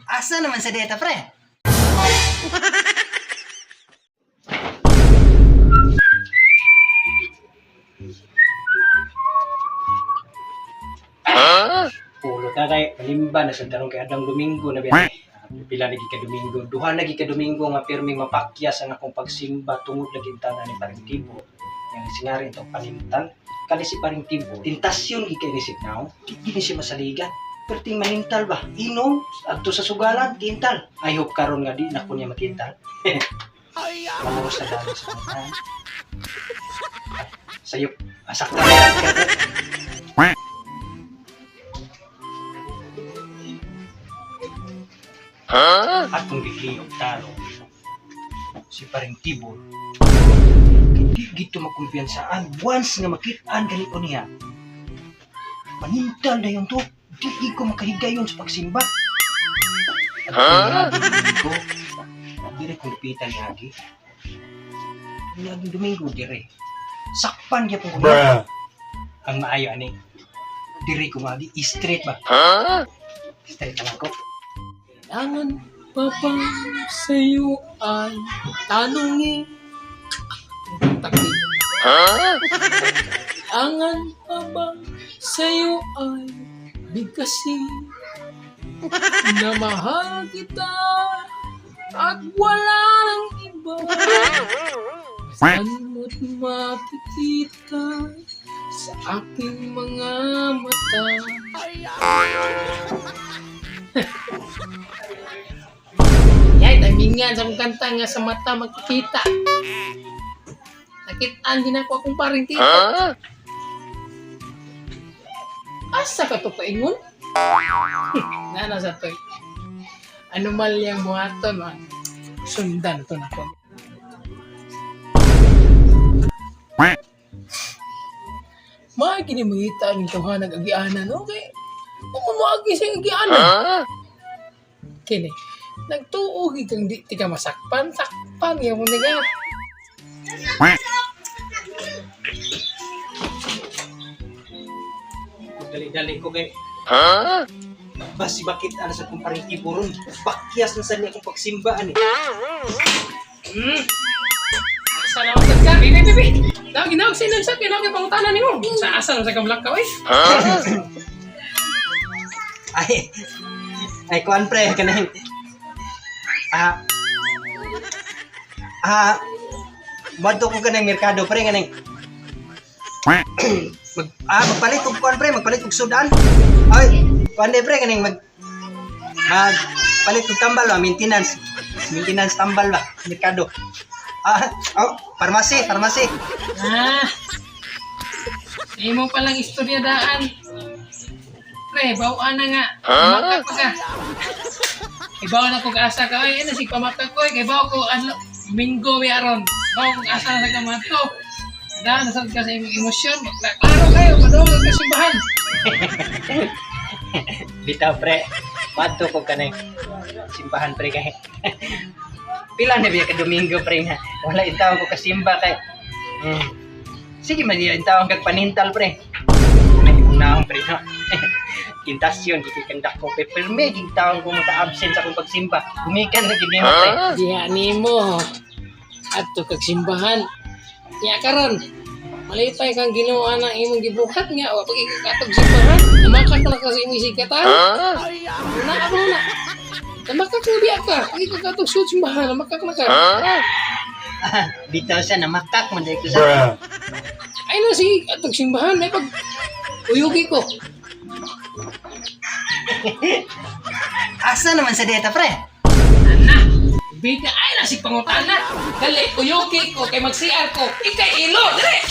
Asa naman sa data, pre? Pulo ta kay kalimba na sa tarong kay adang Domingo na biya. Pila lagi ka Domingo, duha lagi ka Domingo nga pirming mapakyas ang akong pagsimba tungod lagi tanan ni paring tibo. Yang singari to panintan kani si paring tibo. Tintasyon gi kay nisip naw. Di ni siya masaligan. Perting manintal ba? Inom adto sa sugalan tintal. I hope karon nga di na ko niya matintal. Mamo sa dami sa mga. Sayop asakta. At kung gigiyog talo si paring tibol hindi gito makumpiyansaan once nga makitaan ganito niya panintal na yung to di ko makahigayon sa pagsimba at Domingo dire kong lupitan ni Agi Domingo dire sakpan niya po ang maayo ani dire ko Agi straight ba straight lang ko. Kailangan pa ba sa'yo ay tanungin? Kailangan pa ba sa'yo ay bigkasin? Na mahal kita at wala nang iba. Saan mo't makikita sa aking mga mata? Yay, timingan sa mong kanta nga sa mata magkikita. Nakitaan din ako akong paring tita. Asa ka to paingon? Nana sa to. Anomalyang buhaton, man. Sundan to na ko. Mga kinimangita ang itohan nag-agianan, okay? Kung maagi sa agianan. Kini, nagtuog kang di ka masakpan, sakpan yung mo nga. Dali-dali ko kay basi bakit ano sa kong paring tiburon bakyas na sa niya akong pagsimbaan Asa naman sa ka? Bibi! Ginawag sa ilang sakit, ginawag yung pangutanan ni mo. Sa asa naman sa kablak ka, eh. ay kuan pre kanang madto ko kanang merkado pre kanang magpalit og kuan pre magpalit og sudan ay kuan pre kanang palit og tambal ba maintenance tambal ba merkado farmasi Imo palang istorya daan. Pre, bawaan na nga. Makak pa ka. Ibaw na kong asa ka. Ay, ano si pamakak ko. Ibaw ko, Domingo yaron. Ibaw kong asa na kamato. Daan, nasad ka sa imong emosyon. Klaro kayo, madulog ka simbahan. Bitaw pre, madto ko kanang simbahan pre kay. Pila na biya ka Domingo pre nga. Wala intawon ko kasimba kay. Sige man diya intawon kag panintal pre. Kanang unahon pre no. Kintasyon gikandak ko pe perme gintawon ko maka-absent sa akong pagsimba. Gumikan na gid nimo pre. Diya nimo. Adto kag simbahan. Ya karon. Malipay kang ginawa na imong gibuhat nga wa pag ikatog simbahan. Namakak na kasi imong sikatan. Na. Namakak na biya ka. Ikatog simbahan, namakak na ka. Bitaw siya namakak man dai ko sa. Ay na si atog simbahan may pag uyugi ko. Asa naman sa data, pre? Ana, biga ay na si pangutana. Dali uyugi ko kay mag-CR ko. Ikay ilo, dali.